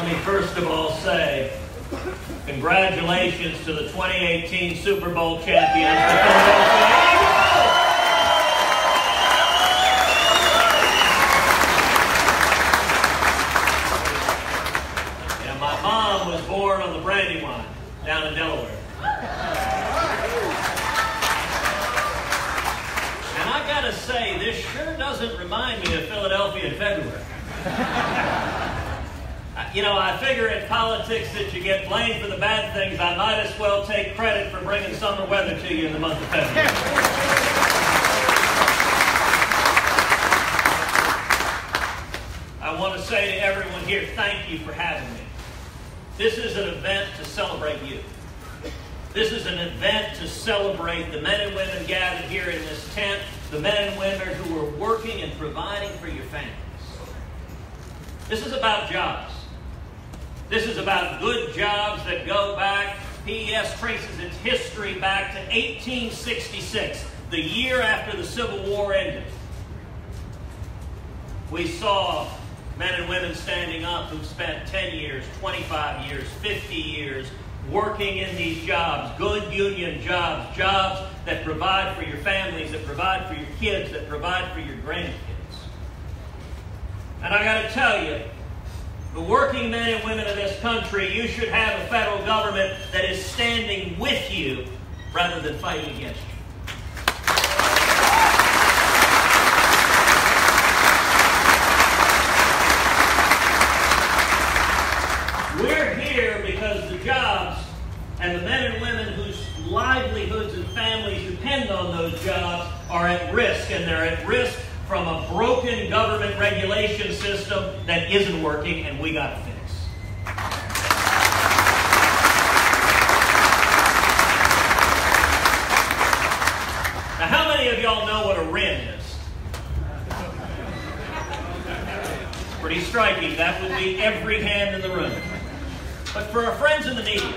Let me first of all say congratulations to the 2018 Super Bowl champions, the Philadelphia Eagles. Yeah, my mom was born on the Brandywine down in Delaware. And I gotta say, this sure doesn't remind me of Philadelphia in February. You know, I figure in politics that you get blamed for the bad things. I might as well take credit for bringing summer weather to you in the month of February. I want to say to everyone here, thank you for having me. This is an event to celebrate you. This is an event to celebrate the men and women gathered here in this tent, the men and women who are working and providing for your families. This is about jobs. This is about good jobs that go back. PES traces its history back to 1866, the year after the Civil War ended. We saw men and women standing up who spent 10 years, 25 years, 50 years working in these jobs, good union jobs, jobs that provide for your families, that provide for your kids, that provide for your grandkids. And I got to tell you, the working men and women of this country, you should have a federal government that is standing with you rather than fighting against you. We're here because the jobs and the men and women whose livelihoods and families depend on those jobs are at risk, and they're at risk from a broken government regulation system that isn't working, and we got to fix. Now, how many of y'all know what a RIN is? Pretty striking. That would be every hand in the room. But for our friends in the media,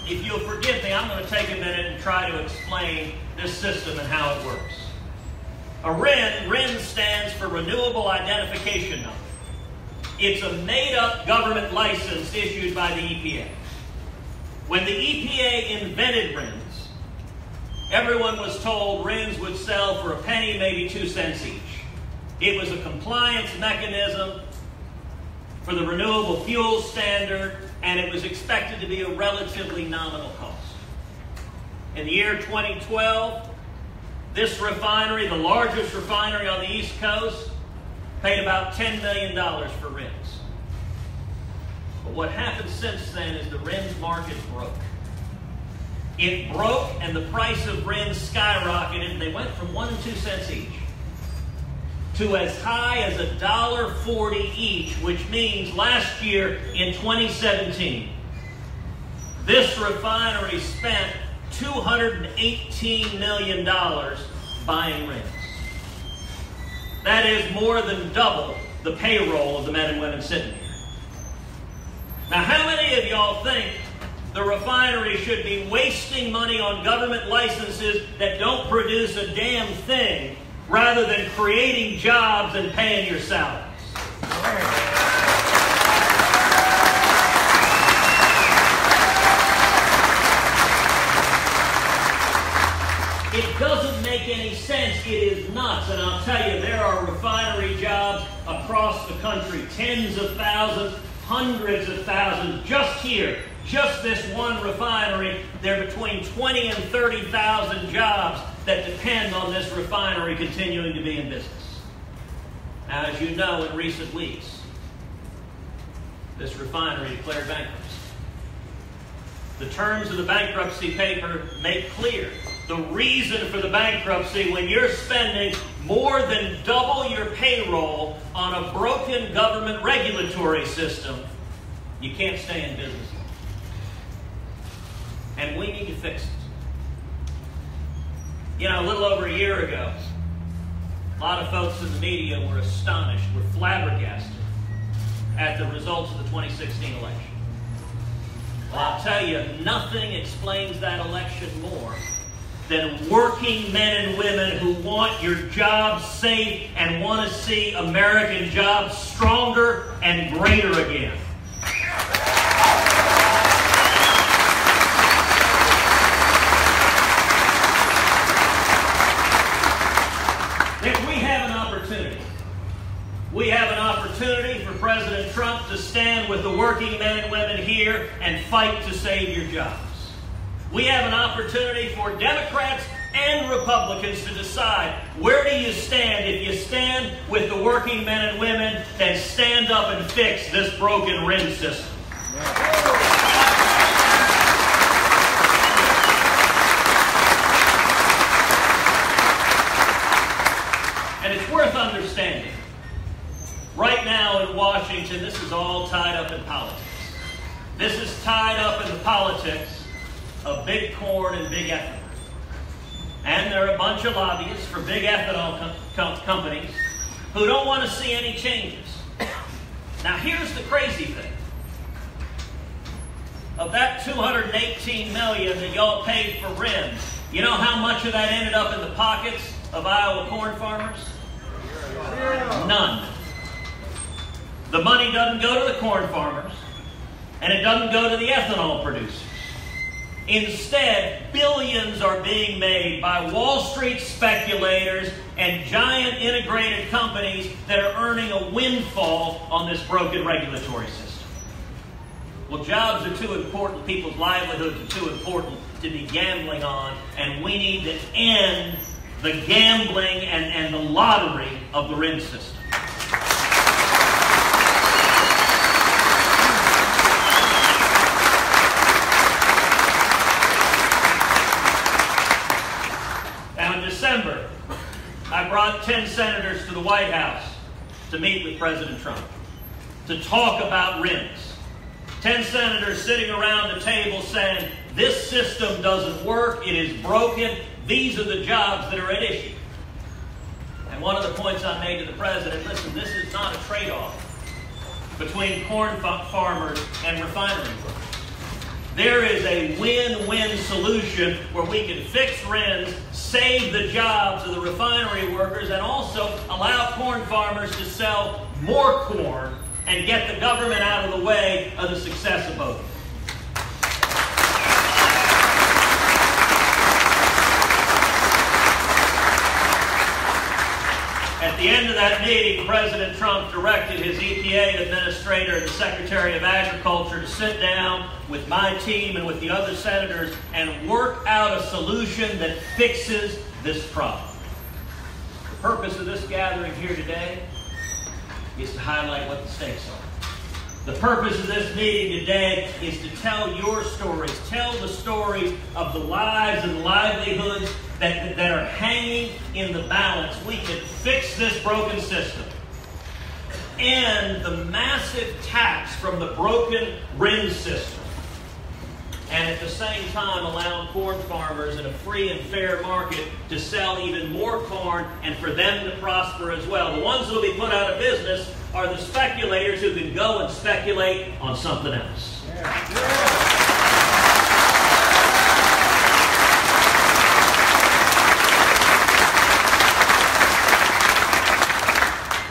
if you'll forgive me, I'm going to take a minute and try to explain this system and how it works. A RIN stands for Renewable Identification Number. It's a made-up government license issued by the EPA. When the EPA invented RINs, everyone was told RINs would sell for a penny, maybe 2 cents each. It was a compliance mechanism for the renewable fuel standard, and it was expected to be a relatively nominal cost. In the year 2012, this refinery, the largest refinery on the East Coast, paid about $10 million for RINs. But what happened since then is the RINs market broke. It broke and the price of RINs skyrocketed, and they went from 1 and 2 cents each to as high as $1.40 each, which means last year in 2017, this refinery spent $218 million buying RINs. That is more than double the payroll of the men and women sitting here. Now, how many of y'all think the refinery should be wasting money on government licenses that don't produce a damn thing rather than creating jobs and paying your salaries? It doesn't make any sense. It is nuts. And I'll tell you, there are refinery jobs across the country, tens of thousands, hundreds of thousands, just here, just this one refinery. There are between 20 and 30,000 jobs that depend on this refinery continuing to be in business. Now, as you know, in recent weeks, this refinery declared bankruptcy. The terms of the bankruptcy paper make clear the reason for the bankruptcy. When you're spending more than double your payroll on a broken government regulatory system, you can't stay in business. And we need to fix it. You know, a little over a year ago, a lot of folks in the media were astonished, were flabbergasted at the results of the 2016 election. Well, I'll tell you, nothing explains that election more than working men and women who want your jobs safe and want to see American jobs stronger and greater again. We have an opportunity for President Trump to stand with the working men and women here and fight to save your jobs. We have an opportunity for Democrats and Republicans to decide, where do you stand? If you stand with the working men and women, then stand up and fix this broken RIN system. And it's worth understanding. Right now in Washington, this is all tied up in politics. This is tied up in the politics of big corn and big ethanol. And there are a bunch of lobbyists for big ethanol companies who don't want to see any changes. Now here's the crazy thing. Of that $218 million that y'all paid for RINs, you know how much of that ended up in the pockets of Iowa corn farmers? None. The money doesn't go to the corn farmers, and it doesn't go to the ethanol producers. Instead, billions are being made by Wall Street speculators and giant integrated companies that are earning a windfall on this broken regulatory system. Well, jobs are too important, people's livelihoods are too important to be gambling on, and we need to end the gambling and the lottery of the RIN system. December, I brought 10 senators to the White House to meet with President Trump, to talk about RINs. 10 senators sitting around the table saying, this system doesn't work, it is broken, these are the jobs that are at issue. And one of the points I made to the president, listen, this is not a trade-off between corn farmers and refinery workers. There is a win-win solution where we can fix RINs, save the jobs of the refinery workers, and also allow corn farmers to sell more corn and get the government out of the way of the success of both. At the end of that meeting, President Trump directed his EPA administrator and the Secretary of Agriculture to sit down with my team and with the other senators and work out a solution that fixes this problem. The purpose of this gathering here today is to highlight what the stakes are. The purpose of this meeting today is to tell your stories, tell the stories of the lives and livelihoods that are hanging in the balance. We can fix this broken system. End the massive tax from the broken RIN system. And at the same time allow corn farmers in a free and fair market to sell even more corn and for them to prosper as well. The ones that will be put out of business are the speculators who can go and speculate on something else.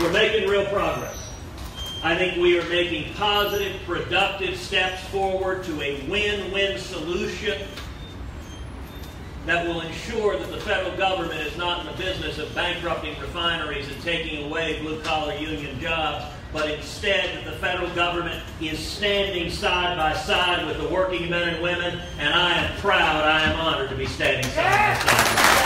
We're making real progress. I think we are making positive, productive steps forward to a win-win solution that will ensure that the federal government is not in the business of bankrupting refineries and taking away blue-collar union jobs, but instead that the federal government is standing side by side with the working men and women, and I am proud, I am honored to be standing side by side.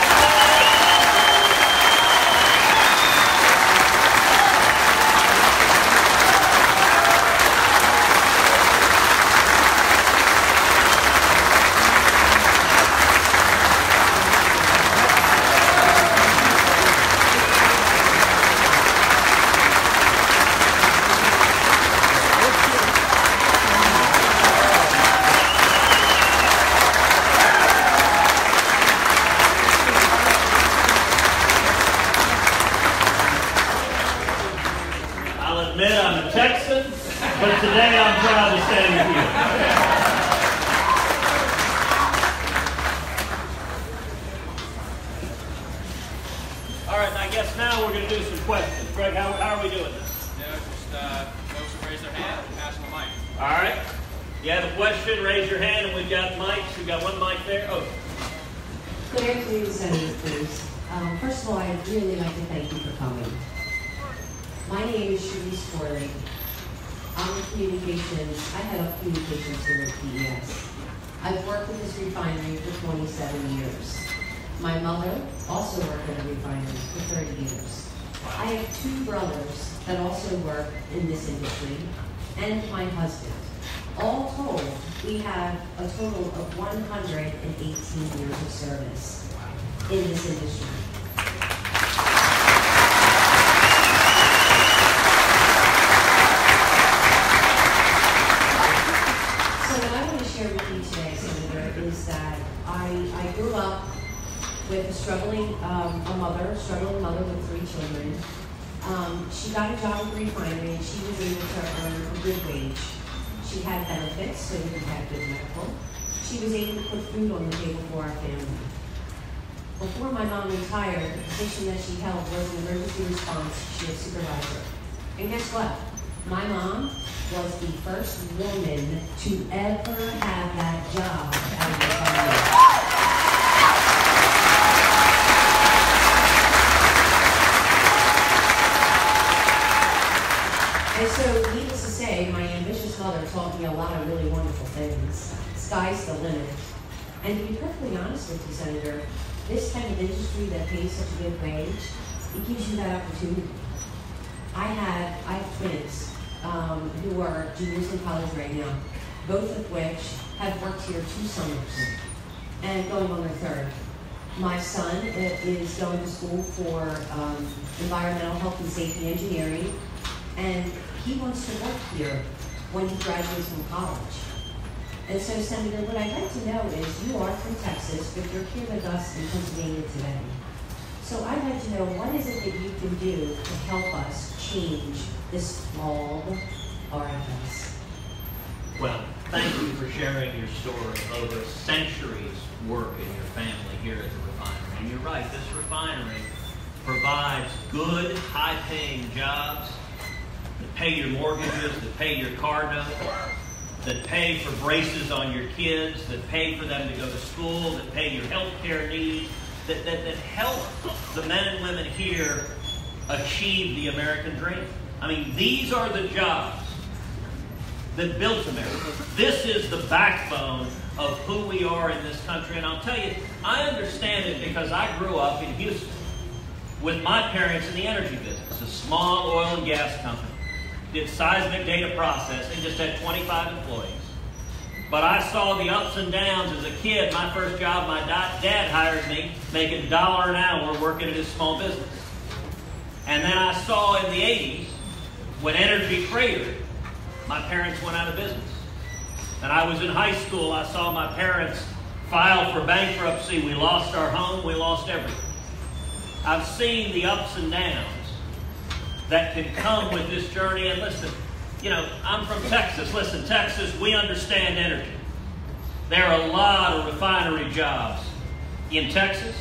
I'm a Texan, but today I'm proud to stand with you. All right, and I guess now we're going to do some questions. Greg, how are we doing this? Yeah, just those who raise their hand and pass them the mic. All right. You have a question, raise your hand, and we've got mics. We've got one mic there. Oh. Good afternoon, Senator Cruz. First of all, I'd really like to thank you for coming. My name is Cruz. I'm in communications. I head up communications here at PES. I've worked with this refinery for 27 years. My mother also worked at a refinery for 30 years. I have two brothers that also work in this industry, and my husband. All told, we have a total of 118 years of service in this industry. Is that I grew up with a struggling mother with 3 children. She got a job at the refinery and she was able to earn a good wage. She had benefits, so we had good medical. She was able to put food on the table for our family. Before my mom retired, the position that she held was an emergency response supervisor. And guess what? My mom was the first woman to ever have that job at a refinery. And so, needless to say, my ambitious mother taught me a lot of really wonderful things. Sky's the limit. And to be perfectly honest with you, Senator, this kind of industry that pays such a good wage, it gives you that opportunity. I have twins who are juniors in college right now, both of which have worked here 2 summers and going on their 3rd. My son is going to school for environmental health and safety engineering, and he wants to work here when he graduates from college. And so, Senator, what I'd like to know is, you are from Texas, but you're here with us in Pennsylvania today. So I'd like to know, what is it that you can do to help us change this flawed RFS? Well, thank you for sharing your story of over a century's work in your family here at the refinery. And you're right, this refinery provides good, high-paying jobs that pay your mortgages, that pay your car note, that pay for braces on your kids, that pay for them to go to school, that pay your health care needs, that help the men and women here achieve the American dream. I mean, these are the jobs that built America. This is the backbone of who we are in this country. And I'll tell you, I understand it because I grew up in Houston with my parents in the energy business, a small oil and gas company. Did seismic data processing, just had 25 employees. But I saw the ups and downs as a kid. My first job, my dad hired me, making $1 an hour working at his small business. And then I saw in the 80s, when energy cratered, my parents went out of business. And I was in high school, I saw my parents file for bankruptcy. We lost our home, we lost everything. I've seen the ups and downs that can come with this journey. And listen, you know, I'm from Texas. Listen, Texas, we understand energy. There are a lot of refinery jobs in Texas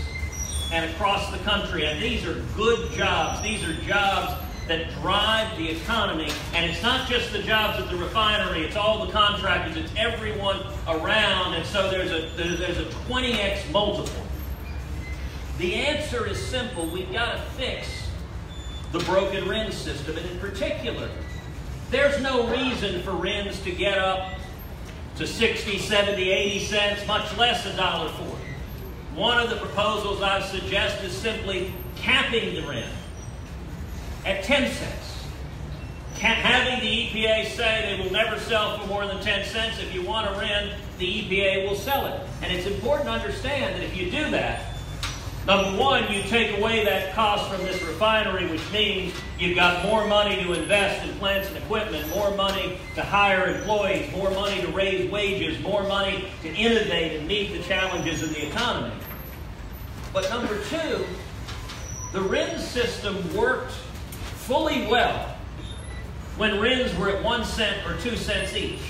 and across the country, and these are good jobs. These are jobs that drive the economy, and it's not just the jobs at the refinery, it's all the contractors, it's everyone around, and so there's a 20x multiple. The answer is simple. We've got to fix the broken RINs system, and in particular, there's no reason for RINs to get up to 60, 70, 80 cents, much less $1.40. One of the proposals I've suggested is simply capping the RIN at 10 cents. Having the EPA say they will never sell for more than 10 cents. If you want a RIN, the EPA will sell it. And it's important to understand that if you do that, number one, you take away that cost from this refinery, which means you've got more money to invest in plants and equipment, more money to hire employees, more money to raise wages, more money to innovate and meet the challenges of the economy. But number two, the RIN system worked fully well when RINs were at 1 cent or 2 cents each.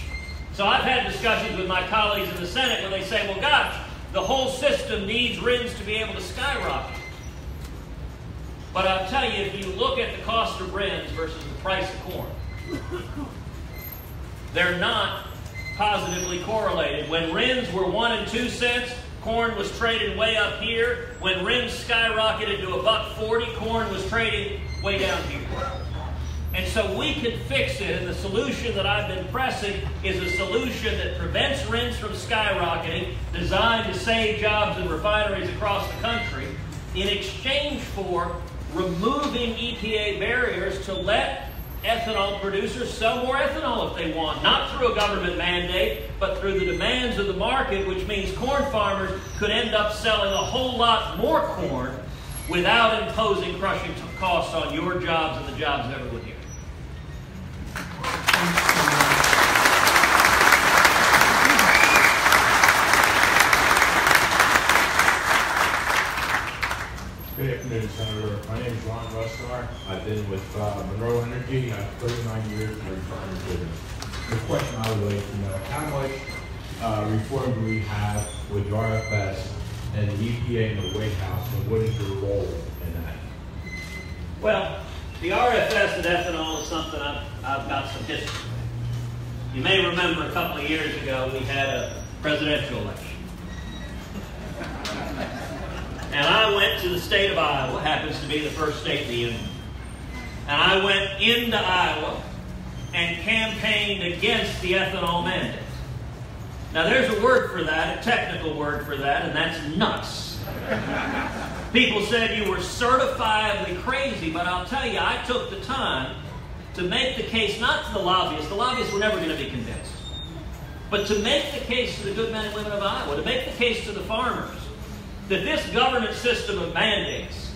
So I've had discussions with my colleagues in the Senate where they say, well, gosh, the whole system needs RINs to be able to skyrocket. But I'll tell you, if you look at the cost of RINs versus the price of corn, they're not positively correlated. When RINs were 1 and 2 cents, corn was traded way up here. When RINs skyrocketed to $1.40, corn was traded way down here. so we can fix it. And the solution that I've been pressing is a solution that prevents rents from skyrocketing, designed to save jobs in refineries across the country, in exchange for removing EPA barriers to let ethanol producers sell more ethanol if they want, not through a government mandate, but through the demands of the market, which means corn farmers could end up selling a whole lot more corn without imposing crushing costs on your jobs and the jobs of everyone here. Good afternoon, Senator. My name is Ron Russar. I've been with Monroe Energy. I have 39 years in the refinery business. The question I would like to know, how much reform do we have with the RFS and the EPA and the White House, and what is your role in that? Well, the RFS and ethanol is something I've got some history with. You may remember a couple of years ago we had a presidential election. And I went to the state of Iowa, happens to be the first state in the union. And I went into Iowa and campaigned against the ethanol mandate. Now there's a word for that, a technical word for that, and that's nuts. People said you were certifiably crazy, but I'll tell you, I took the time to make the case, not to the lobbyists were never going to be convinced, but to make the case to the good men and women of Iowa, to make the case to the farmers, that this government system of mandates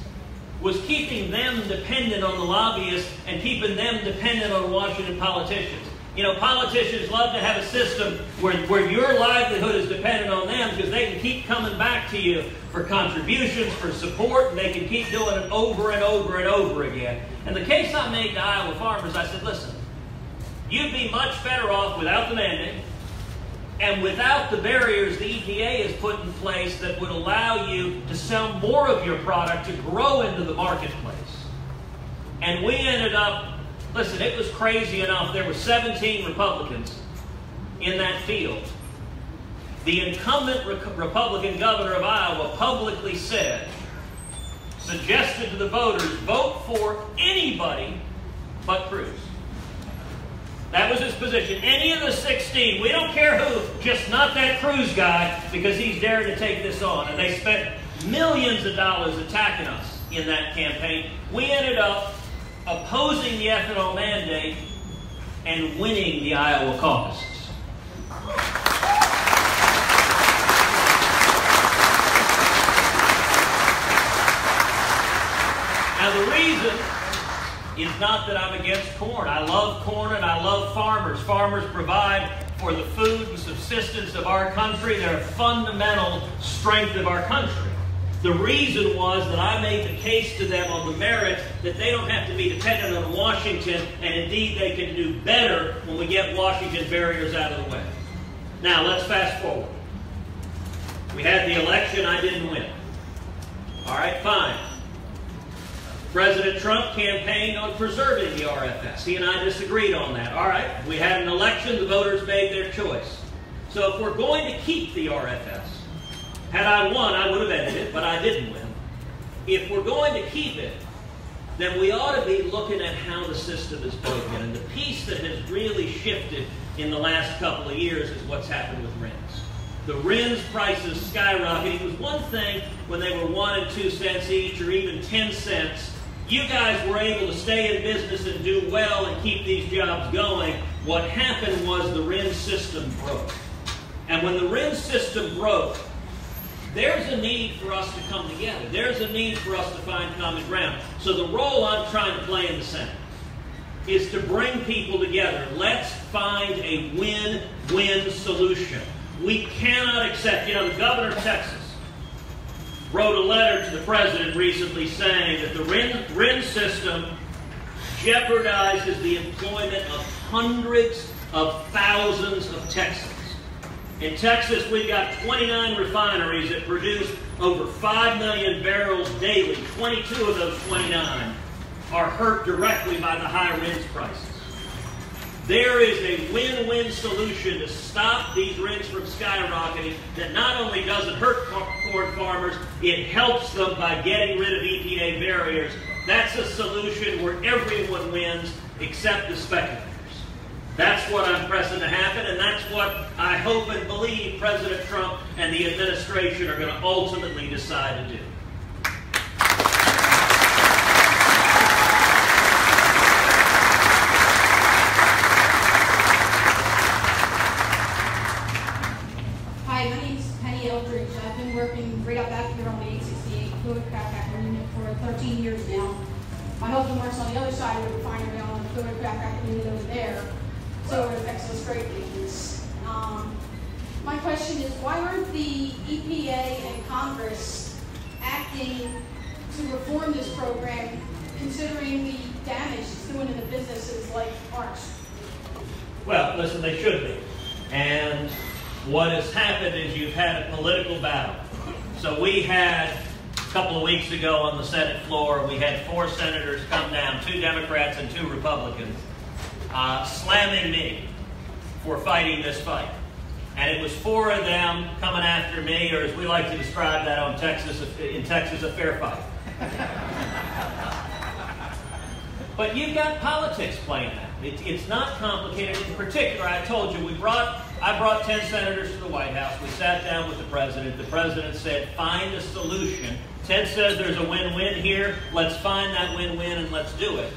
was keeping them dependent on the lobbyists and keeping them dependent on Washington politicians. You know, politicians love to have a system where your livelihood is dependent on them because they can keep coming back to you for contributions, for support, and they can keep doing it over and over and over again. And the case I made to Iowa farmers, I said, listen, you'd be much better off without the mandate and without the barriers the EPA has put in place that would allow you to sell more of your product to grow into the marketplace. And we ended up, listen, it was crazy enough. There were 17 Republicans in that field. The incumbent Republican governor of Iowa publicly suggested to the voters, vote for anybody but Cruz. That was his position. Any of the 16, we don't care who, just not that Cruz guy, because he's dared to take this on. And they spent millions of dollars attacking us in that campaign. We ended up opposing the ethanol mandate and winning the Iowa caucuses. Now the reason is not that I'm against corn. I love corn and I love farmers. Farmers provide for the food and subsistence of our country. They're a fundamental strength of our country. The reason was that I made the case to them on the merit that they don't have to be dependent on Washington, and indeed they can do better when we get Washington barriers out of the way. Now let's fast forward. We had the election, I didn't win. All right, fine. President Trump campaigned on preserving the RFS. He and I disagreed on that. All right, we had an election, the voters made their choice. So if we're going to keep the RFS, had I won, I would have ended it, but I didn't win. If we're going to keep it, then we ought to be looking at how the system is broken. And the piece that has really shifted in the last couple of years is what's happened with RINs. The RINs prices skyrocketing. It was one thing when they were 1 and 2 cents each, or even 10 cents. You guys were able to stay in business and do well and keep these jobs going. What happened was the RIN system broke. And when the RIN system broke, there's a need for us to come together. There's a need for us to find common ground. So the role I'm trying to play in the Senate is to bring people together. Let's find a win-win solution. We cannot accept, you know, the governor of Texas wrote a letter to the president recently saying that the RIN system jeopardizes the employment of hundreds of thousands of Texans. In Texas, we've got 29 refineries that produce over 5 million barrels daily. 22 of those 29 are hurt directly by the high RINs prices. There is a win-win solution to stop these RINs from skyrocketing that not only doesn't hurt corn farmers, it helps them by getting rid of EPA barriers That's a solution where everyone wins except the speculators. That's what I'm pressing to happen, and that's what I hope and believe President Trump and the administration are going to ultimately decide to do. Hi, my name is Penny Eldridge. I've been working right up back here on the 868 fluid crack actor unit for 13 years now. My husband works on the other side of the refinery on the fluid crack actor unit over there. So it affects us greatly. My question is, why aren't the EPA and Congress acting to reform this program, considering the damage it's doing in the businesses like ours? Well, listen, they should be. And what has happened is you've had a political battle. So we had, a couple of weeks ago on the Senate floor, we had 4 senators come down, 2 Democrats and 2 Republicans, slamming me for fighting this fight. And it was 4 of them coming after me, or as we like to describe that in Texas, a fair fight. But you've got politics playing out. It's not complicated. In particular, I told you, I brought 10 senators to the White House. We sat down with the president. The president said, find a solution. Ted says there's a win-win here. Let's find that win-win and let's do it.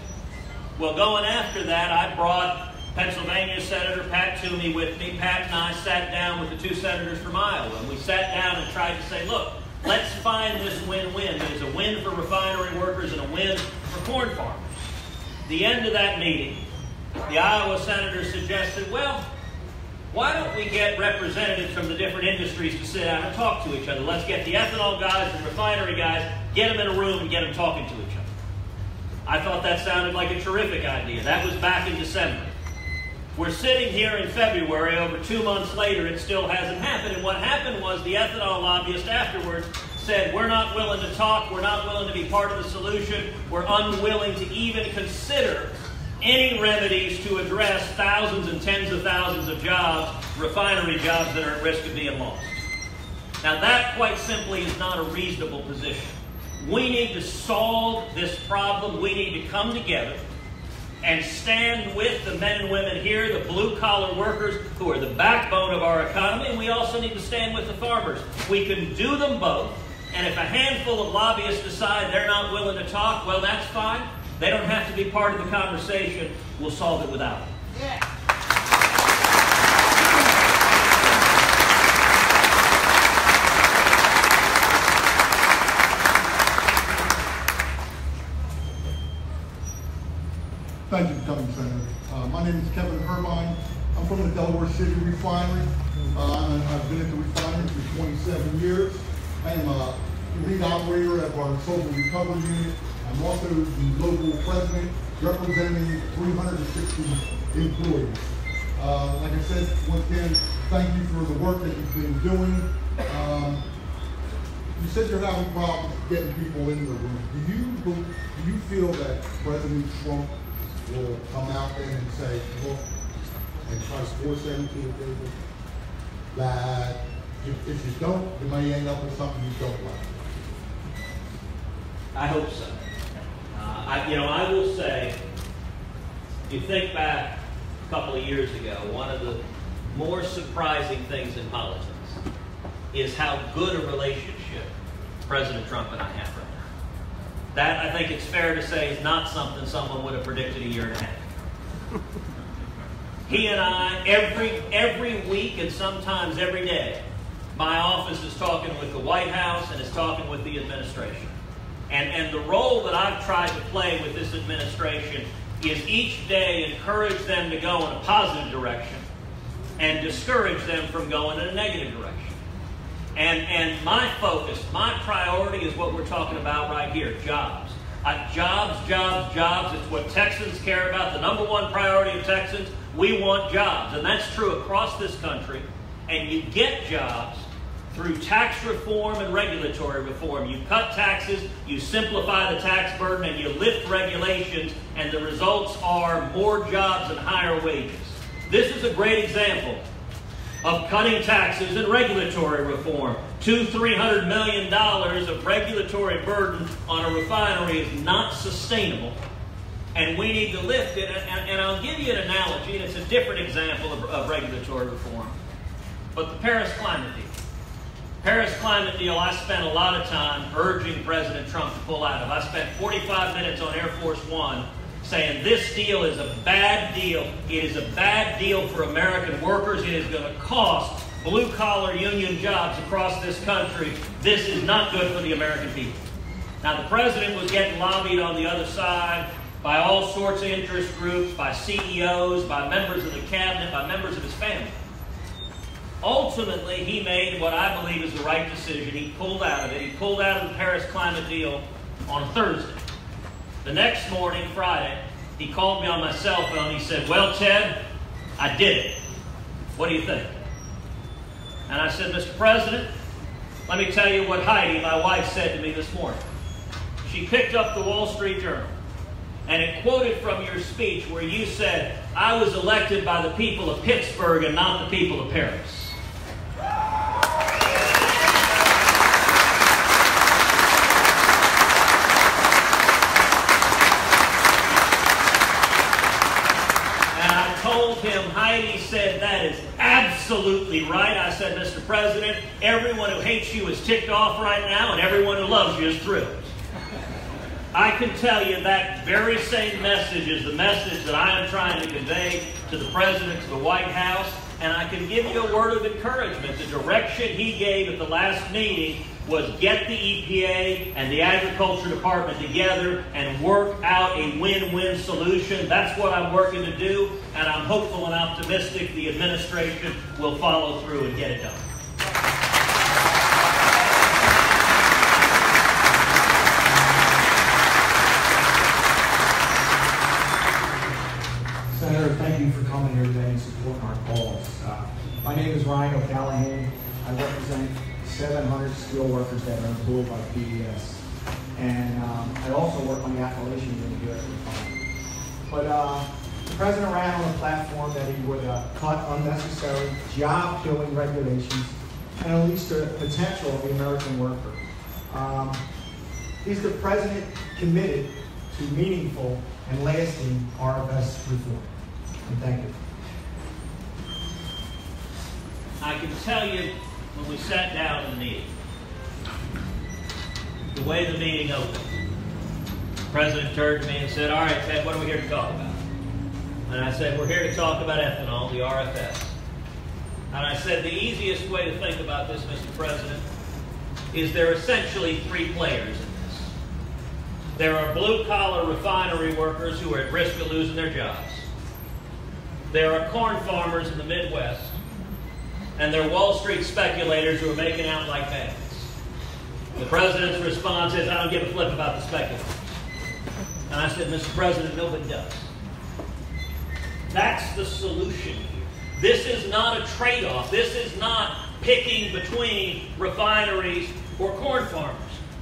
Well, going after that, I brought Pennsylvania Senator Pat Toomey with me. Pat and I sat down with the 2 senators from Iowa, and we sat down and tried to say, look, let's find this win-win. There's a win for refinery workers and a win for corn farmers. The end of that meeting, the Iowa senator suggested, well, why don't we get representatives from the different industries to sit down and talk to each other? Let's get the ethanol guys and refinery guys, get them in a room and get them talking to each other. I thought that sounded like a terrific idea. That was back in December. We're sitting here in February, over 2 months later, it still hasn't happened. And what happened was the ethanol lobbyist afterwards said, we're not willing to talk, we're not willing to be part of the solution, we're unwilling to even consider any remedies to address thousands and tens of thousands of jobs, refinery jobs that are at risk of being lost. Now that, quite simply, is not a reasonable position. We need to solve this problem. We need to come together and stand with the men and women here, the blue-collar workers who are the backbone of our economy, and we also need to stand with the farmers. We can do them both, and if a handful of lobbyists decide they're not willing to talk, well, that's fine. They don't have to be part of the conversation. We'll solve it without them. Yeah. Thank you for coming, Senator. My name is Kevin Herbine. I'm from the Delaware City Refinery. I've been at the refinery for 27 years. I am a lead operator of our social recovery unit. I'm also the local president representing 360 employees. Like I said, once again, thank you for the work that you've been doing. You said you're having problems getting people in the room. Do you feel that President Trump will come out there and say, look, and try to force them to the table, that if you don't, you may end up with something you don't like? I hope so. I will say, if you think back a couple of years ago, one of the more surprising things in politics is how good a relationship President Trump and I have right now. That, I think it's fair to say, is not something someone would have predicted a year and a half. He and I, every week and sometimes every day, my office is talking with the White House and is talking with the administration. And the role that I've tried to play with this administration is each day encourage them to go in a positive direction and discourage them from going in a negative direction. And my focus, my priority is what we're talking about right here, jobs. Jobs, jobs, jobs. It's what Texans care about. The number one priority of Texans, we want jobs. And that's true across this country. And you get jobs through tax reform and regulatory reform. You cut taxes, you simplify the tax burden, and you lift regulations, and the results are more jobs and higher wages. This is a great example of cutting taxes and regulatory reform. $200–300 million of regulatory burden on a refinery is not sustainable, and we need to lift it. And I'll give you an analogy, and it's a different example of regulatory reform. But the Paris climate deal. Paris climate deal, I spent a lot of time urging President Trump to pull out of. I spent 45 minutes on Air Force One saying this deal is a bad deal. It is a bad deal for American workers. It is going to cost blue-collar union jobs across this country. This is not good for the American people. Now, the president was getting lobbied on the other side by all sorts of interest groups, by CEOs, by members of the cabinet, by members of his family. Ultimately, he made what I believe is the right decision. He pulled out of it. He pulled out of the Paris climate deal on Thursday. The next morning, Friday, he called me on my cell phone. He said, "Well, Ted, I did it. What do you think?" And I said, "Mr. President, let me tell you what Heidi, my wife, said to me this morning." She picked up the Wall Street Journal, and it quoted from your speech where you said, "I was elected by the people of Pittsburgh and not the people of Paris." Told him, Heidi said, "That is absolutely right." I said, "Mr. President, everyone who hates you is ticked off right now, and everyone who loves you is thrilled." I can tell you that very same message is the message that I am trying to convey to the President, to the White House, and I can give you a word of encouragement. The direction he gave at the last meeting was get the EPA and the Agriculture Department together and work out a win-win solution. That's what I'm working to do, and I'm hopeful and optimistic the administration will follow through and get it done. Senator, thank you for coming here today and supporting our cause. My name is Ryan O'Callahan. I represent 700 steel workers that are employed by PBS. And I also work on the Appalachian unit here at the refinery. But the President ran on a platform that he would cut unnecessary job-killing regulations and unleash the potential of the American worker. Is the President committed to meaningful and lasting RFS reform? And thank you. I can tell you, when we sat down in the meeting, the way the meeting opened, the President turned to me and said, "All right, Ted, what are we here to talk about?" And I said, "We're here to talk about ethanol, the RFS." And I said, the easiest way to think about this, Mr. President, is there are essentially three players in this. There are blue-collar refinery workers who are at risk of losing their jobs. There are corn farmers in the Midwest. And there are Wall Street speculators who are making out like bandits. The President's response is, "I don't give a flip about the speculators." And I said, "Mr. President, nobody does." That's the solution here. This is not a trade-off. This is not picking between refineries or corn farmers.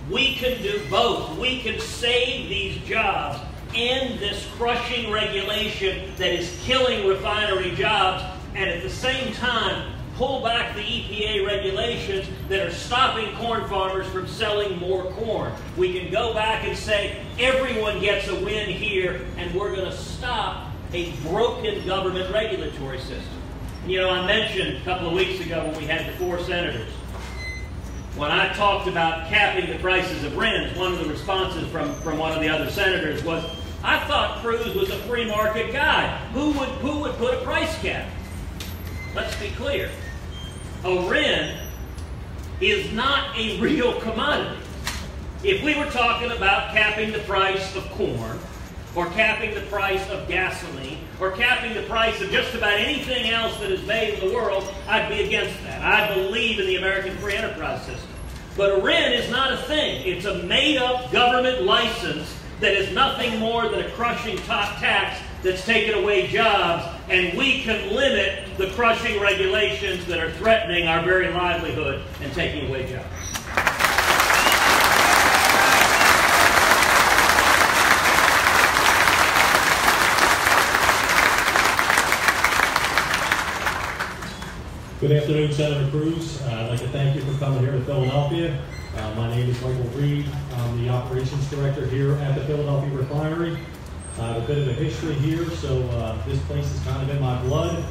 We can do both. We can save these jobs, end this crushing regulation that is killing refinery jobs, and at the same time, pull back the EPA regulations that are stopping corn farmers from selling more corn. We can go back and say, everyone gets a win here, and we're going to stop a broken government regulatory system. You know, I mentioned a couple of weeks ago when we had the 4 senators, when I talked about capping the prices of RINs, one of the responses from one of the other senators was, "I thought Cruz was a free market guy. Who would put a price cap?" Let's be clear. A RIN is not a real commodity. If we were talking about capping the price of corn, or capping the price of gasoline, or capping the price of just about anything else that is made in the world, I'd be against that. I believe in the American free enterprise system. But a RIN is not a thing. It's a made-up government license that is nothing more than a crushing top tax that's taken away jobs, and we can limit the crushing regulations that are threatening our very livelihood and taking away jobs. Good afternoon, Senator Cruz. I'd like to thank you for coming here to Philadelphia. My name is Michael Reed. I'm the operations director here at the Philadelphia refinery. I have a bit of a history here, so this place is kind of in my blood.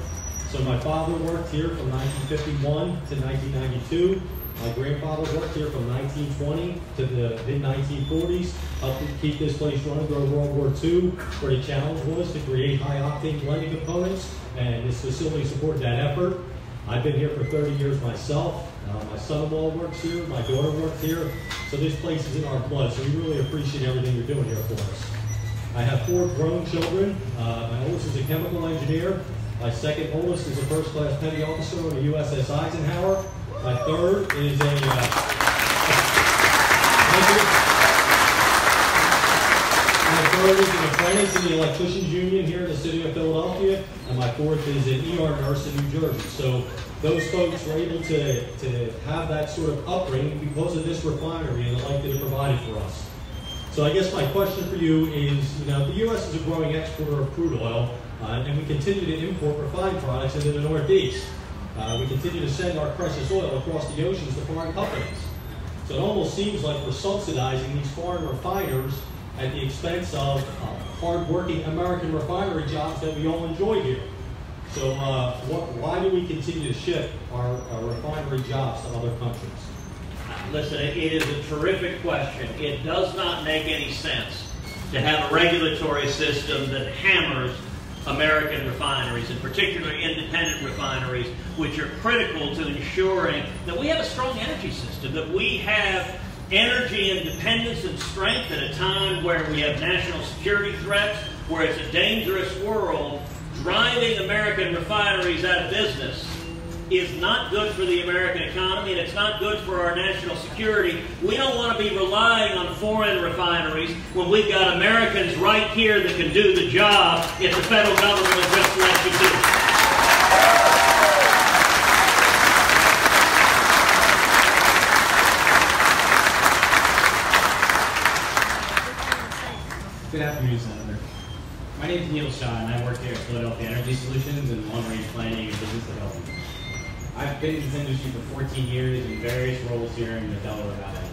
So my father worked here from 1951 to 1992. My grandfather worked here from 1920 to the mid-1940s, helped to keep this place running during World War II, where the challenge was to create high-octane blending components, and this facility supported that effort. I've been here for 30 years myself. My son-in-law works here, my daughter works here, so this place is in our blood, so we really appreciate everything you're doing here for us. I have 4 grown children. My oldest is a chemical engineer. My second oldest is a first-class petty officer on the USS Eisenhower. My third is an apprentice in the Electricians Union here in the city of Philadelphia, and my fourth is an ER nurse in New Jersey. So those folks were able to have that sort of upbringing because of this refinery and the life that it provided for us. So I guess my question for you is, the U.S. is a growing exporter of crude oil, and we continue to import refined products into the Northeast. We continue to send our precious oil across the oceans to foreign companies. So it almost seems like we're subsidizing these foreign refiners at the expense of hard-working American refinery jobs that we all enjoy here. So why do we continue to ship our refinery jobs to other countries? Listen, it is a terrific question. It does not make any sense to have a regulatory system that hammers American refineries, and particularly independent refineries, which are critical to ensuring that we have a strong energy system, that we have energy independence and strength at a time where we have national security threats, where it's a dangerous world. Driving American refineries out of business is not good for the American economy, and it's not good for our national security. We don't want to be relying on foreign refineries when we've got Americans right here that can do the job if the federal government will just let you do it. Good afternoon, Senator. My name is Neil Shaw, and I work here at Philadelphia Energy Solutions in long-range planning and business development. I've been in this industry for 14 years in various roles here in the Delaware Valley.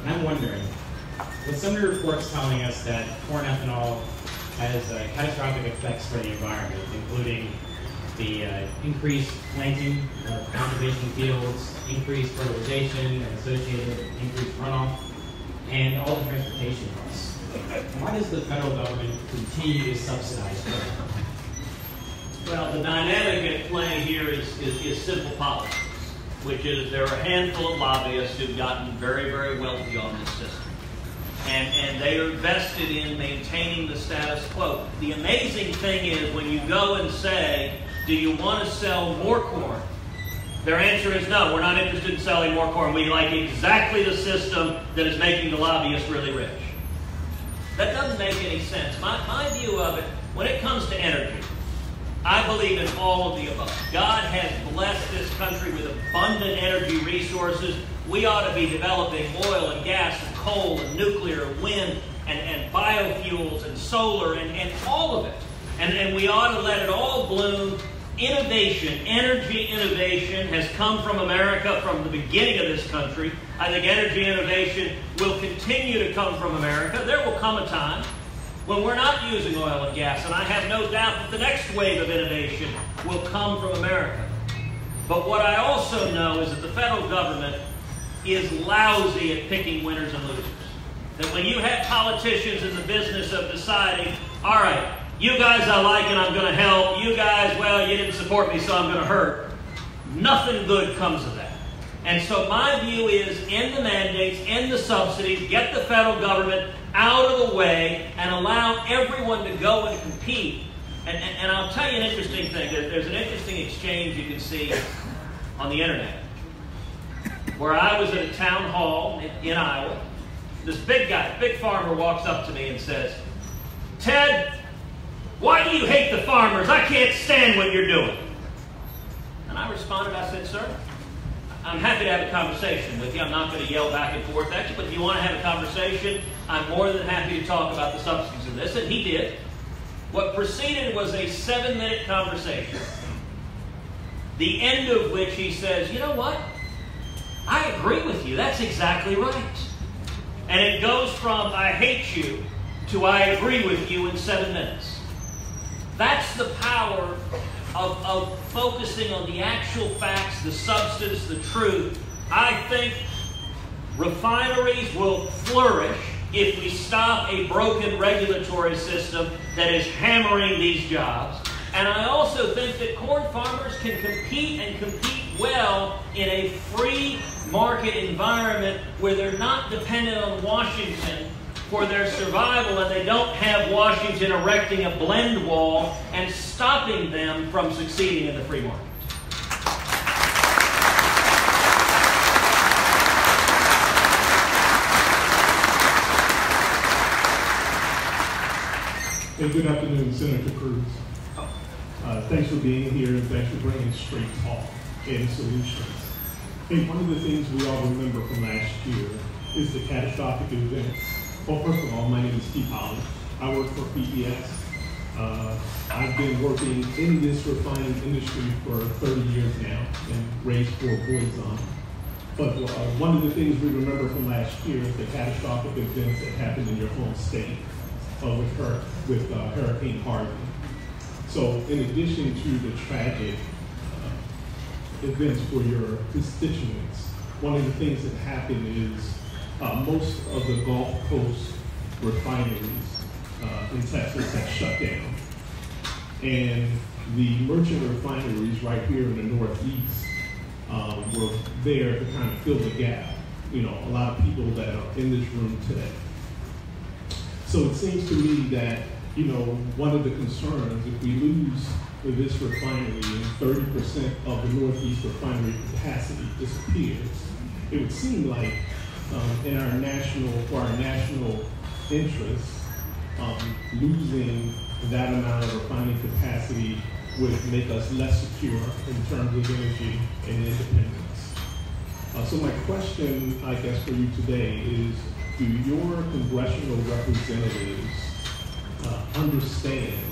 And I'm wondering, with some of the reports telling us that corn ethanol has catastrophic effects for the environment, including the increased planting of conservation fields, increased fertilization and associated increased runoff, and all the transportation costs, why does the federal government continue to subsidize corn? Well, the dynamic at play here is simple politics, which is there are a handful of lobbyists who've gotten very, very wealthy on this system. And they are vested in maintaining the status quo. The amazing thing is when you go and say, do you want to sell more corn? Their answer is no, we're not interested in selling more corn. We like exactly the system that is making the lobbyists really rich. That doesn't make any sense. My view of it, when it comes to energy, I believe in all of the above. God has blessed this country with abundant energy resources. We ought to be developing oil and gas and coal and nuclear and wind and biofuels and solar and all of it. And we ought to let it all bloom. Innovation, energy innovation has come from America from the beginning of this country. I think energy innovation will continue to come from America. There will come a time when we're not using oil and gas, and I have no doubt that the next wave of innovation will come from America. But what I also know is that the federal government is lousy at picking winners and losers. That when you have politicians in the business of deciding, all right, you guys I like and I'm going to help, you guys, well, you didn't support me so I'm going to hurt, nothing good comes of that. And so my view is end the mandates, end the subsidies, get the federal government out of the way and allow everyone to go and compete. And I'll tell you an interesting thing. There's an interesting exchange you can see on the internet. Where I was at a town hall in Iowa, this big guy, big farmer walks up to me and says, Ted, why do you hate the farmers? I can't stand what you're doing. And I responded, I said, sir, I'm happy to have a conversation with you. I'm not going to yell back and forth at you, but if you want to have a conversation, I'm more than happy to talk about the substance of this. And he did. What preceded was a 7-minute conversation the end of which he says, you know what? I agree with you. That's exactly right. And it goes from I hate you to I agree with you in 7 minutes. That's the power of focusing on the actual facts, the substance, the truth. I think refineries will flourish if we stop a broken regulatory system that is hammering these jobs. And I also think that corn farmers can compete and compete well in a free market environment where they're not dependent on Washington for their survival, and they don't have Washington erecting a blend wall and stopping them from succeeding in the free market. Hey, good afternoon, Senator Cruz. Thanks for being here, and thanks for bringing straight talk and solutions. Hey, one of the things we all remember from last year is the catastrophic events. Well, first of all, my name is Steve Holland. I work for PES. I've been working in this refining industry for 30 years now and raised 4 boys on. But one of the things we remember from last year is the catastrophic events that happened in your home state with Hurricane Harvey. So in addition to the tragic events for your constituents, one of the things that happened is most of the Gulf Coast refineries in Texas have shut down. And the merchant refineries right here in the Northeast were there to kind of fill the gap. You know, a lot of people that are in this room today. So it seems to me that, you know, one of the concerns, if we lose this refinery and 30% of the Northeast refinery capacity disappears, it would seem like for our national interests, losing that amount of refining capacity would make us less secure in terms of energy and independence. So my question, I guess, for you today is, do your congressional representatives understand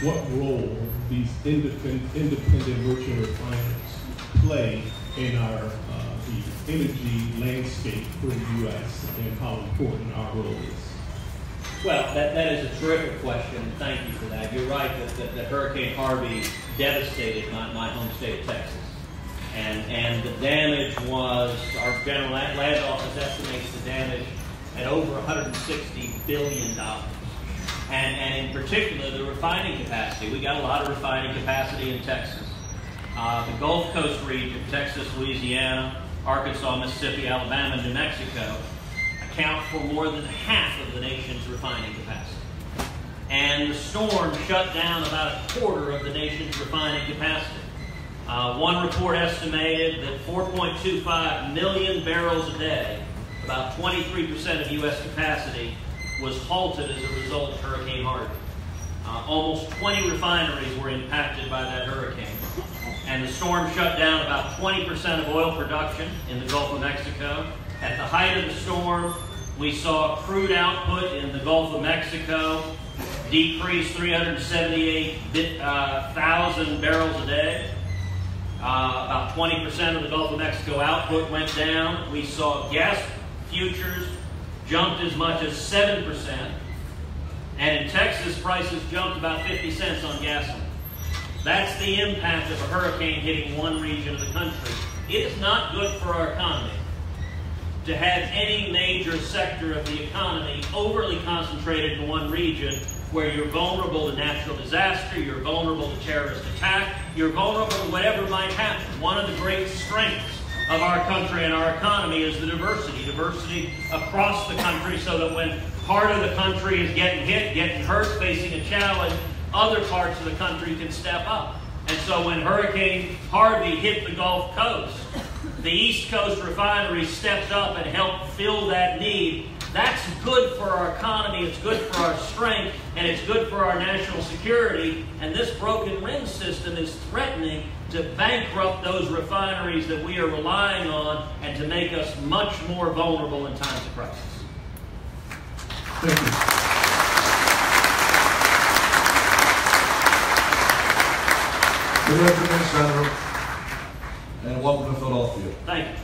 what role these independent merchant refiners play in our the energy landscape for the U.S. and how important our role is? Well, that is a terrific question, and thank you for that. You're right that Hurricane Harvey devastated my home state of Texas. And the damage was, our General Land Office estimates the damage at over $160 billion. And in particular, the refining capacity. We got a lot of refining capacity in Texas. The Gulf Coast region, Texas, Louisiana, Arkansas, Mississippi, Alabama, and New Mexico, account for more than half of the nation's refining capacity. And the storm shut down about a quarter of the nation's refining capacity. One report estimated that 4.25 million barrels a day, about 23% of U.S. capacity, was halted as a result of Hurricane Harvey. Almost 20 refineries were impacted by that hurricane. And the storm shut down about 20% of oil production in the Gulf of Mexico. At the height of the storm, we saw crude output in the Gulf of Mexico decrease 378,000 barrels a day. About 20% of the Gulf of Mexico output went down. We saw gas futures jumped as much as 7%. And in Texas, prices jumped about 50 cents on gasoline. That's the impact of a hurricane hitting one region of the country. It is not good for our economy to have any major sector of the economy overly concentrated in one region where you're vulnerable to natural disaster, you're vulnerable to terrorist attack, you're vulnerable to whatever might happen. One of the great strengths of our country and our economy is the diversity across the country, so that when part of the country is getting hit, getting hurt, facing a challenge, other parts of the country can step up. And so when Hurricane Harvey hit the Gulf Coast, the East Coast refineries stepped up and helped fill that need. That's good for our economy, it's good for our strength, and it's good for our national security. And this broken ring system is threatening to bankrupt those refineries that we are relying on and to make us much more vulnerable in times of crisis. Thank you. Good afternoon, Senator, and welcome to Philadelphia. Thank you.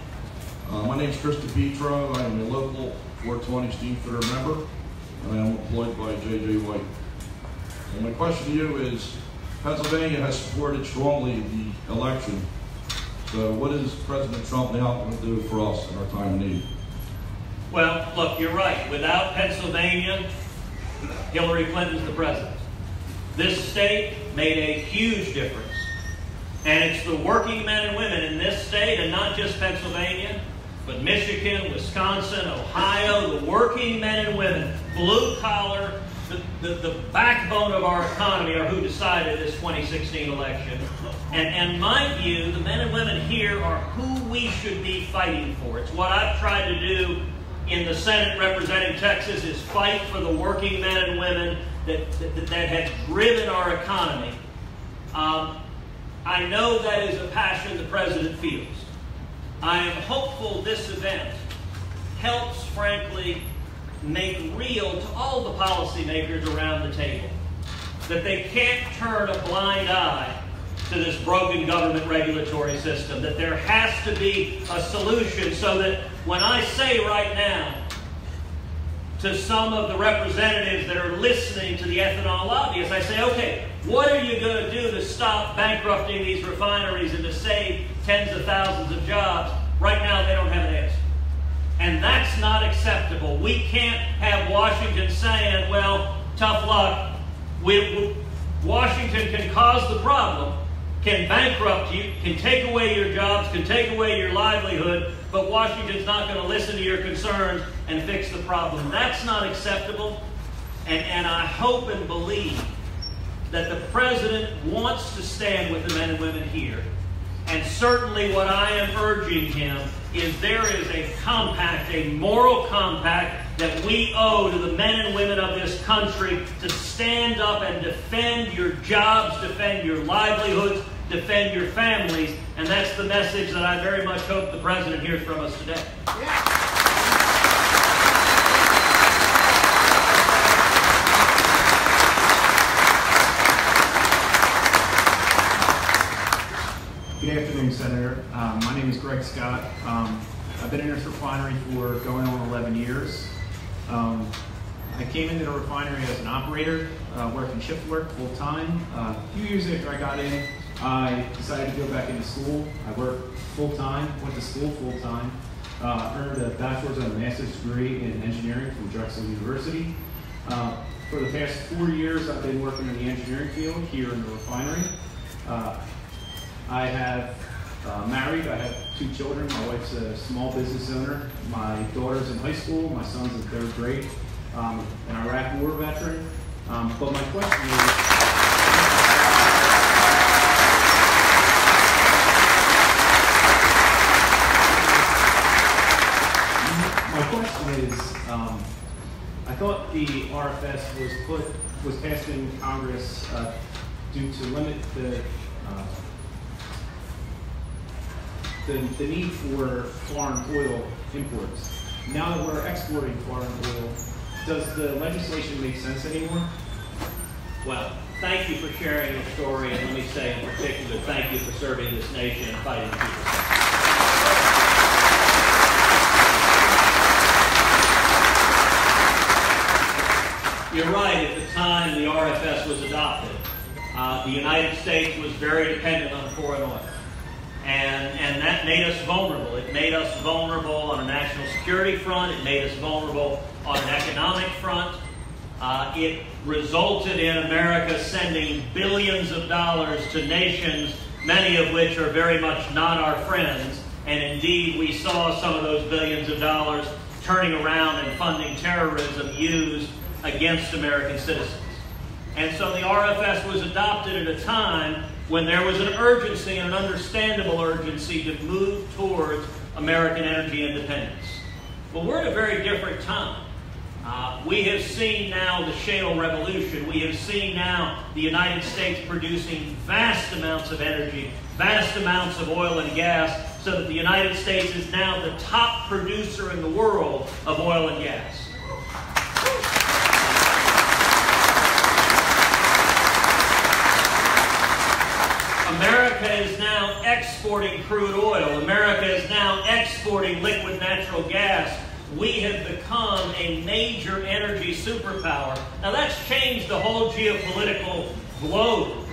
My name is Chris DePietro. I am a local 420 Steamfitter member, and I am employed by J.J. White. And my question to you is, Pennsylvania has supported strongly the election. So what is President Trump now going to do for us in our time of need? Well, look, you're right. Without Pennsylvania, Hillary Clinton's the president. This state made a huge difference. And it's the working men and women in this state, and not just Pennsylvania, but Michigan, Wisconsin, Ohio, the working men and women, blue collar, the backbone of our economy are who decided this 2016 election. And in my view, the men and women here are who we should be fighting for. It's what I've tried to do in the Senate representing Texas, is fight for the working men and women that have driven our economy. I know that is a passion the President feels. I am hopeful this event helps, frankly, make real to all the policymakers around the table that they can't turn a blind eye to this broken government regulatory system, that there has to be a solution, so that when I say right now to some of the representatives that are listening to the ethanol lobbyists, I say, okay, what are you going to do to stop bankrupting these refineries and to save tens of thousands of jobs? Right now, they don't have an answer. And that's not acceptable. We can't have Washington saying, well, tough luck. Washington can cause the problem, can bankrupt you, can take away your jobs, can take away your livelihood, but Washington's not going to listen to your concerns and fix the problem. That's not acceptable. And I hope and believe that the President wants to stand with the men and women here. And certainly what I am urging him is there is a compact, a moral compact that we owe to the men and women of this country to stand up and defend your jobs, defend your livelihoods, defend your families. And that's the message that I very much hope the President hears from us today. Yeah. Good afternoon, Senator. My name is Greg Scott. I've been in this refinery for going on 11 years. I came into the refinery as an operator, working shift work full-time. A few years after I got in, I decided to go back into school. I worked full-time, went to school full-time, earned a bachelor's and a master's degree in engineering from Drexel University. For the past 4 years, I've been working in the engineering field here in the refinery. I have married. I have 2 children. My wife's a small business owner. My daughter's in high school. My son's in 3rd grade. An Iraq War veteran. But my question is, I thought the RFS was passed in Congress due to limit the need for foreign oil imports. Now that we're exporting foreign oil, does the legislation make sense anymore? Well, thank you for sharing your story, and let me say in particular, thank you for serving this nation and fighting the people. You're right, at the time the RFS was adopted, the United States was very dependent on foreign oil. And that made us vulnerable. It made us vulnerable on a national security front. It made us vulnerable on an economic front. It resulted in America sending billions of dollars to nations, many of which are very much not our friends. And indeed, we saw some of those billions of dollars turning around and funding terrorism used against American citizens. And so the RFS was adopted at a time when there was an urgency, and an understandable urgency, to move towards American energy independence. Well, we're at a very different time. We have seen now the shale revolution. We have seen now the United States producing vast amounts of energy, vast amounts of oil and gas, so that the United States is now the top producer in the world of oil and gas. America is now exporting crude oil. America is now exporting liquid natural gas. We have become a major energy superpower. Now that's changed the whole geopolitical globe,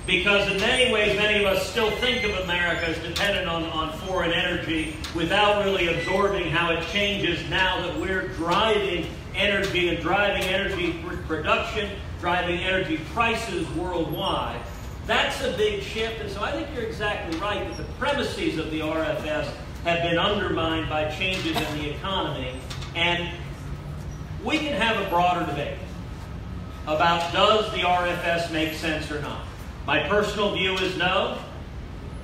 because in many ways, many of us still think of America as dependent on foreign energy without really absorbing how it changes now that we're driving energy and driving energy production, driving energy prices worldwide. That's a big shift, and so I think you're exactly right that the premises of the RFS have been undermined by changes in the economy, and we can have a broader debate about does the RFS make sense or not. My personal view is no,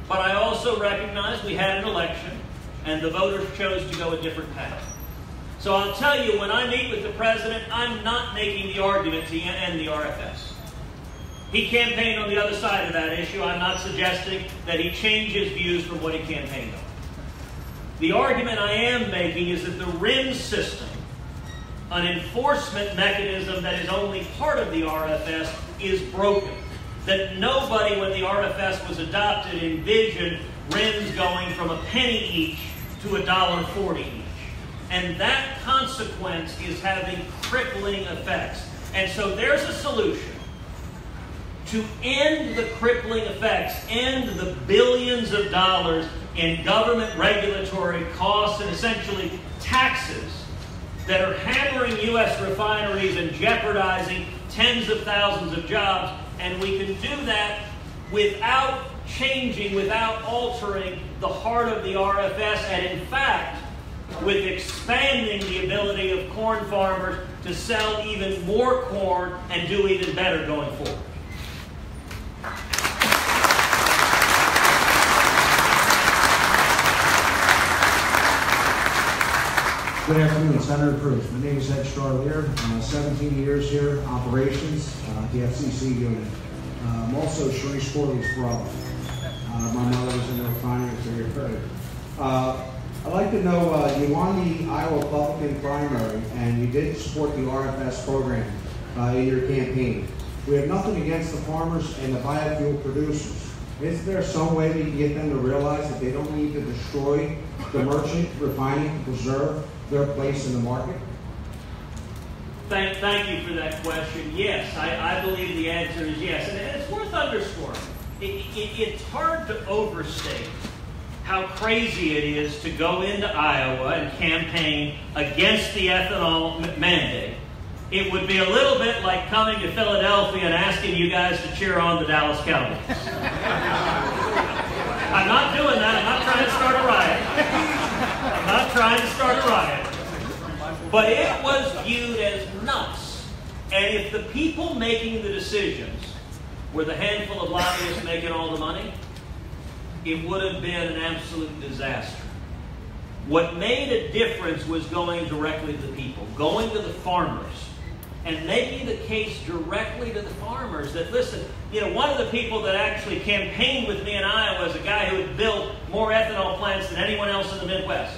but I also recognize we had an election and the voters chose to go a different path. So I'll tell you, when I meet with the president, I'm not making the argument to end the RFS. He campaigned on the other side of that issue. I'm not suggesting that he change his views from what he campaigned on. The argument I am making is that the RINs system, an enforcement mechanism that is only part of the RFS, is broken. That nobody, when the RFS was adopted, envisioned RINs going from a penny each to $1.40 each. And that consequence is having crippling effects. And so there's a solution to end the crippling effects, end the billions of dollars in government regulatory costs and essentially taxes that are hammering U.S. refineries and jeopardizing tens of thousands of jobs. And we can do that without changing, without altering the heart of the RFS, and in fact, with expanding the ability of corn farmers to sell even more corn and do even better going forward. Good afternoon, Senator Cruz. My name is Ed Charlier. 17 years here, operations, the FCC unit. I'm also Sharice Corley's brother. My mother was in the refinery, so you're heard. I'd like to know, you won the Iowa Republican primary, and you did support the RFS program in your campaign. We have nothing against the farmers and the biofuel producers. Is there some way that you can get them to realize that they don't need to destroy the merchant refining to preserve their place in the market? Thank you for that question. Yes, I believe the answer is yes. And it's worth underscoring. It's hard to overstate how crazy it is to go into Iowa and campaign against the ethanol mandate. It would be a little bit like coming to Philadelphia and asking you guys to cheer on the Dallas Cowboys. I'm not doing that. I'm not trying to start a riot. I'm not trying to start a riot. But it was viewed as nuts. And if the people making the decisions were the handful of lobbyists making all the money, it would have been an absolute disaster. What made a difference was going directly to the people, going to the farmers, and making the case directly to the farmers that, listen, you know, one of the people that actually campaigned with me in Iowa is a guy who had built more ethanol plants than anyone else in the Midwest.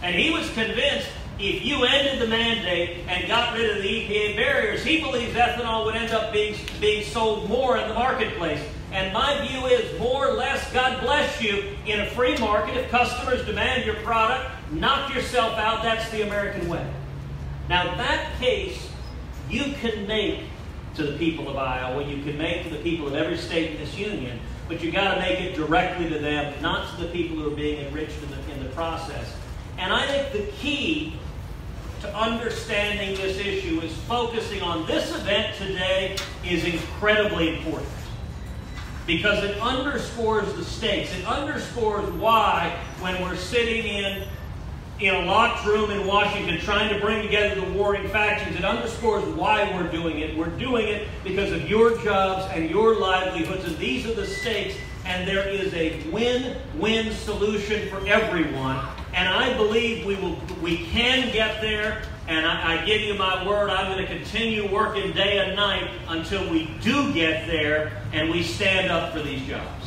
And he was convinced if you ended the mandate and got rid of the EPA barriers, he believes ethanol would end up being sold more in the marketplace. And my view is more or less, God bless you, in a free market, if customers demand your product, knock yourself out. That's the American way. Now that case you can make to the people of Iowa, you can make to the people of every state in this union, but you got to make it directly to them, not to the people who are being enriched in the process. And I think the key to understanding this issue is focusing on this event today is incredibly important. Because it underscores the stakes. It underscores why, when we're sitting in a locked room in Washington trying to bring together the warring factions, it underscores why we're doing it. We're doing it because of your jobs and your livelihoods, and these are the stakes, and there is a win-win solution for everyone. And I believe we can get there, and I give you my word, I'm going to continue working day and night until we do get there and we stand up for these jobs.